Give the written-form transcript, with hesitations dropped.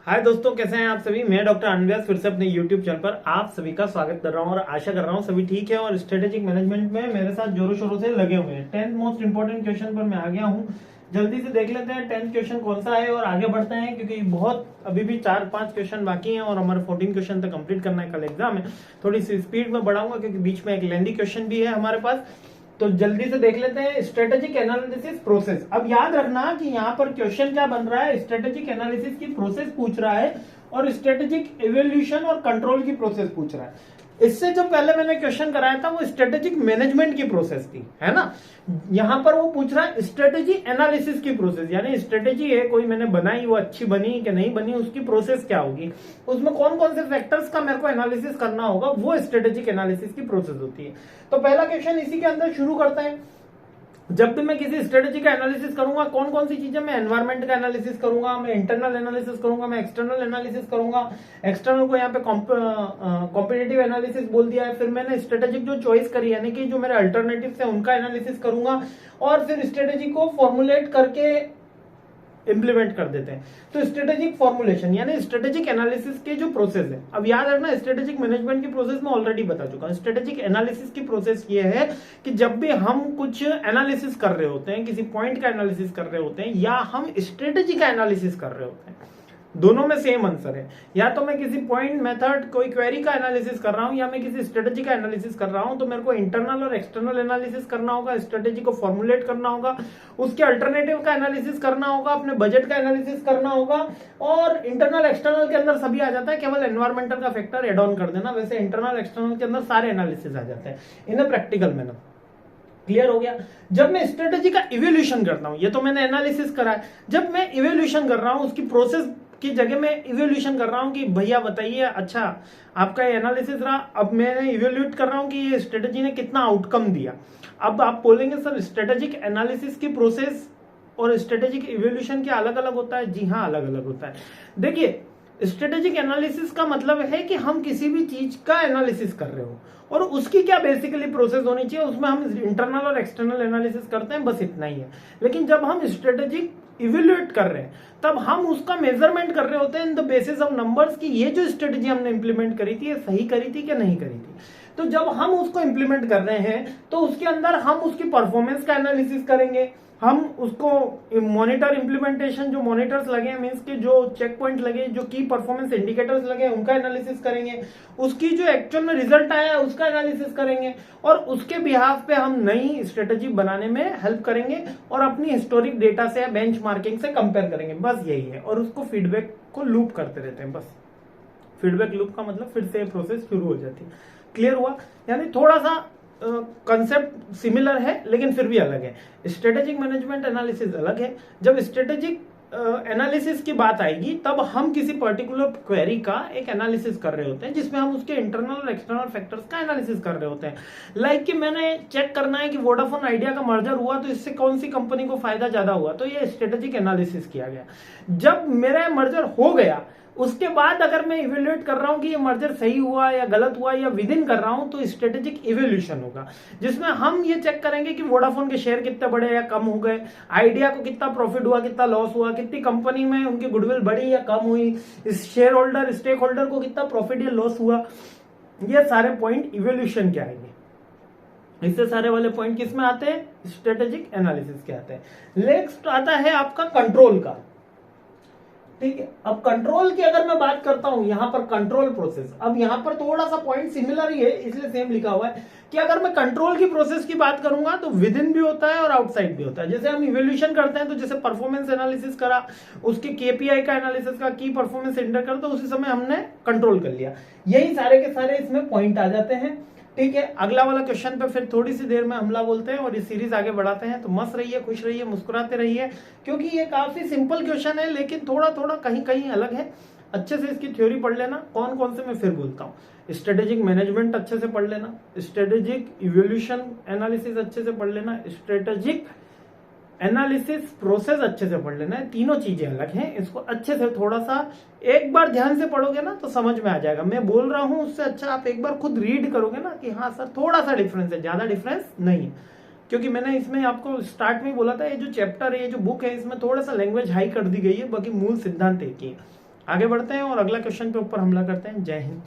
हाय दोस्तों, कैसे हैं आप सभी। मैं डॉक्टर अनव्यास फिर से अपने यूट्यूब चैनल पर आप सभी का स्वागत कर रहा हूं और आशा कर रहा हूं सभी ठीक है और स्ट्रेटेजिक मैनेजमेंट में मेरे साथ जोरों शोरों से लगे हुए हैं। 10th मोस्ट इंपोर्टेंट क्वेश्चन पर मैं आ गया हूं। जल्दी से देख लेते हैं 10th क्वेश्चन कौन सा है और आगे बढ़ते हैं, क्योंकि बहुत अभी भी 4-5 क्वेश्चन बाकी हैं और हमारे 14 क्वेश्चन तक कंप्लीट करना है। कल एग्जाम है, थोड़ी सी स्पीड में बढ़ाऊंगा क्योंकि बीच में एक लेंदी क्वेश्चन भी है हमारे पास। तो जल्दी से देख लेते हैं स्ट्रेटेजिक एनालिसिस प्रोसेस। अब याद रखना कि यहाँ पर क्वेश्चन क्या बन रहा है, स्ट्रेटेजिक एनालिसिस की प्रोसेस पूछ रहा है और स्ट्रेटेजिक इवोल्यूशन और कंट्रोल की प्रोसेस पूछ रहा है। इससे जो पहले मैंने क्वेश्चन कराया था वो स्ट्रेटेजिक मैनेजमेंट की प्रोसेस थी, है ना। यहां पर वो पूछ रहा है स्ट्रेटेजी एनालिसिस की प्रोसेस, यानी स्ट्रेटेजी है कोई मैंने बनाई, वो अच्छी बनी कि नहीं बनी, उसकी प्रोसेस क्या होगी, उसमें कौन कौन से फैक्टर्स का मेरे को एनालिसिस करना होगा, वो स्ट्रेटेजिक एनालिसिस की प्रोसेस होती है। तो पहला क्वेश्चन इसी के अंदर शुरू करते हैं। जब भी मैं किसी स्ट्रेटेजी का एनालिसिस करूंगा, कौन कौन सी चीजें, मैं एनवायरमेंट का एनालिसिस करूंगा, मैं इंटरनल एनालिसिस करूंगा, मैं एक्सटर्नल एनालिसिस करूंगा। एक्सटर्नल को यहाँ पे कॉम्पिटिटिव एनालिसिस बोल दिया है। फिर मैंने स्ट्रेटेजिक जो चॉइस करी, यानी कि जो मेरे अल्टरनेटिव्स है उनका एनालिसिस करूंगा और फिर स्ट्रेटेजी को फॉर्मुलेट करके इंप्लीमेंट कर देते हैं। तो स्ट्रेटेजिक फॉर्मुलेशन यानी स्ट्रेटेजिक एनालिसिस के जो प्रोसेस है। अब याद रखना, स्ट्रेटेजिक मैनेजमेंट की प्रोसेस में ऑलरेडी बता चुका हूं। स्ट्रेटेजिक एनालिसिस की प्रोसेस ये है कि जब भी हम कुछ एनालिसिस कर रहे होते हैं, किसी पॉइंट का एनालिसिस कर रहे होते हैं या हम स्ट्रेटेजी का एनालिसिस कर रहे होते हैं, दोनों में सेम आंसर है। या तो मैं किसी पॉइंट, मेथड, कोई क्वेरी का एनालिसिस कर रहा हूं या मैं किसी स्ट्रेटेजी का एनालिसिस कर रहा हूं, तो मेरे को इंटरनल और एक्सटर्नल एनालिसिस करना होगा, स्ट्रेटेजी को फॉर्मुलेट करना होगा, उसके अल्टरनेटिव का एनालिसिस करना होगा, अपने बजट का एनालिसिस करना होगा। और इंटरनल एक्सटर्नल के अंदर सभी आ जाता है, केवल एनवायरमेंटल का फैक्टर एड ऑन कर देना। वैसे इंटरनल एक्सटर्नल के अंदर सारे एनालिसिस आ जाते हैं इन प्रैक्टिकल मैनर। क्लियर हो गया। जब मैं स्ट्रेटेजी का इवोल्यूशन करता हूं, ये तो मैंने एनालिसिस करा है, जब मैं इवोल्यूशन कर रहा हूं उसकी प्रोसेस की जगह मैं इवोल्यूशन कर रहा हूं कि भैया बताइए, अच्छा आपका ये एनालिसिस रहा, अब मैं इवोल्यूट कर रहा हूं कि ये स्ट्रेटेजी ने कितना आउटकम दिया। अब आप बोलेंगे सर स्ट्रेटेजिक एनालिसिस की प्रोसेस और स्ट्रेटेजिक इवोल्यूशन क्या अलग अलग होता है? जी हाँ, अलग अलग होता है। देखिए, स्ट्रेटेजिक एनालिसिस का मतलब है कि हम किसी भी चीज का एनालिसिस कर रहे हो और उसकी क्या बेसिकली प्रोसेस होनी चाहिए, उसमें हम इंटरनल और एक्सटर्नल एनालिसिस करते हैं, बस इतना ही है। लेकिन जब हम स्ट्रेटेजिक इवेल्युएट कर रहे हैं तब हम उसका मेजरमेंट कर रहे होते हैं in the basis of numbers कि ये जो स्ट्रेटेजी हमने इंप्लीमेंट करी थी ये सही करी थी कि नहीं करी थी। तो जब हम उसको इंप्लीमेंट कर रहे हैं तो उसके अंदर हम उसकी परफॉर्मेंस का एनालिसिस करेंगे, हम उसको मॉनिटर इंप्लीमेंटेशन, जो मॉनिटर्स लगे मींस के जो चेक पॉइंट लगे, जो की परफॉर्मेंस इंडिकेटर्स लगे, उनका एनालिसिस करेंगे, उसकी जो एक्चुअल में रिजल्ट आया है उसका एनालिसिस करेंगे और उसके बिहाफ पे हम नई स्ट्रेटेजी बनाने में हेल्प करेंगे और अपनी हिस्टोरिक डेटा से या बेंचमार्किंग से कंपेयर करेंगे, बस यही है। और उसको फीडबैक को लूप करते रहते हैं, बस। फीडबैक लूप का मतलब फिर से प्रोसेस शुरू हो जाती है। क्लियर हुआ? यानी थोड़ा सा कंसेप्ट सिमिलर है लेकिन फिर भी अलग है। स्ट्रेटेजिक मैनेजमेंट एनालिसिस अलग है। जब स्ट्रेटेजिक एनालिसिस की बात आएगी तब हम किसी पर्टिकुलर क्वेरी का एक एनालिसिस कर रहे होते हैं जिसमें हम उसके इंटरनल और एक्सटर्नल फैक्टर्स का एनालिसिस कर रहे होते हैं। लाइक कि मैंने चेक करना है कि वोडाफोन आइडिया का मर्जर हुआ तो इससे कौन सी कंपनी को फायदा ज्यादा हुआ, तो ये स्ट्रेटेजिक एनालिसिस किया गया। जब मेरा मर्जर हो गया उसके बाद अगर मैं इवेल्युएट कर रहा हूं कि ये मर्जर सही हुआ या गलत हुआ या विद इन कर रहा हूं तो स्ट्रेटेजिक इवेल्यूशन होगा, जिसमें हम ये चेक करेंगे कि वोडाफोन के शेयर कितने बढ़े या कम हो गए, आइडिया को कितना प्रॉफिट हुआ, कितना लॉस हुआ, कितनी कंपनी में उनकी गुडविल बढ़ी या कम हुई, इस शेयर होल्डर, स्टेक होल्डर को कितना प्रॉफिट या लॉस हुआ। ये सारे पॉइंट इवेल्यूशन के आएंगे। इससे सारे वाले पॉइंट किस में आते हैं? स्ट्रेटेजिक एनालिसिस के आते हैं। नेक्स्ट आता है आपका कंट्रोल का। ठीक है, अब कंट्रोल की अगर मैं बात करता हूं, यहां पर कंट्रोल प्रोसेस, अब यहां पर थोड़ा सा पॉइंट सिमिलर ही है इसलिए सेम लिखा हुआ है कि अगर मैं कंट्रोल की प्रोसेस की बात करूंगा तो विद इन भी होता है और आउटसाइड भी होता है। जैसे हम इवोल्यूशन करते हैं तो जैसे परफॉर्मेंस एनालिसिस करा, उसके केपीआई का एनालिसिस का, की परफॉर्मेंस इंटर करा, तो उसी समय हमने कंट्रोल कर लिया। यही सारे के सारे इसमें पॉइंट आ जाते हैं। ठीक है, अगला वाला क्वेश्चन पे फिर थोड़ी सी देर में हमला बोलते हैं और ये सीरीज आगे बढ़ाते हैं। तो मस्त रहिए, खुश रहिए, मुस्कुराते रहिए, क्योंकि ये काफी सिंपल क्वेश्चन है लेकिन थोड़ा थोड़ा कहीं कहीं अलग है। अच्छे से इसकी थ्योरी पढ़ लेना। कौन कौन से मैं फिर बोलता हूँ, स्ट्रेटेजिक मैनेजमेंट अच्छे से पढ़ लेना, स्ट्रेटेजिक इवोल्यूशन एनालिसिस अच्छे से पढ़ लेना, स्ट्रेटेजिक एनालिसिस प्रोसेस अच्छे से पढ़ लेना है। तीनों चीजें अलग हैं, इसको अच्छे से थोड़ा सा एक बार ध्यान से पढ़ोगे ना तो समझ में आ जाएगा। मैं बोल रहा हूं उससे अच्छा आप एक बार खुद रीड करोगे ना कि हाँ सर थोड़ा सा डिफरेंस है, ज्यादा डिफरेंस नहीं है। क्योंकि मैंने इसमें आपको स्टार्ट में बोला था ये जो चैप्टर है, ये जो बुक है, इसमें थोड़ा सा लैंग्वेज हाई कर दी गई है, बाकी मूल सिद्धांत एक ही है। आगे बढ़ते हैं और अगला क्वेश्चन पे ऊपर हमला करते हैं। जय हिंद।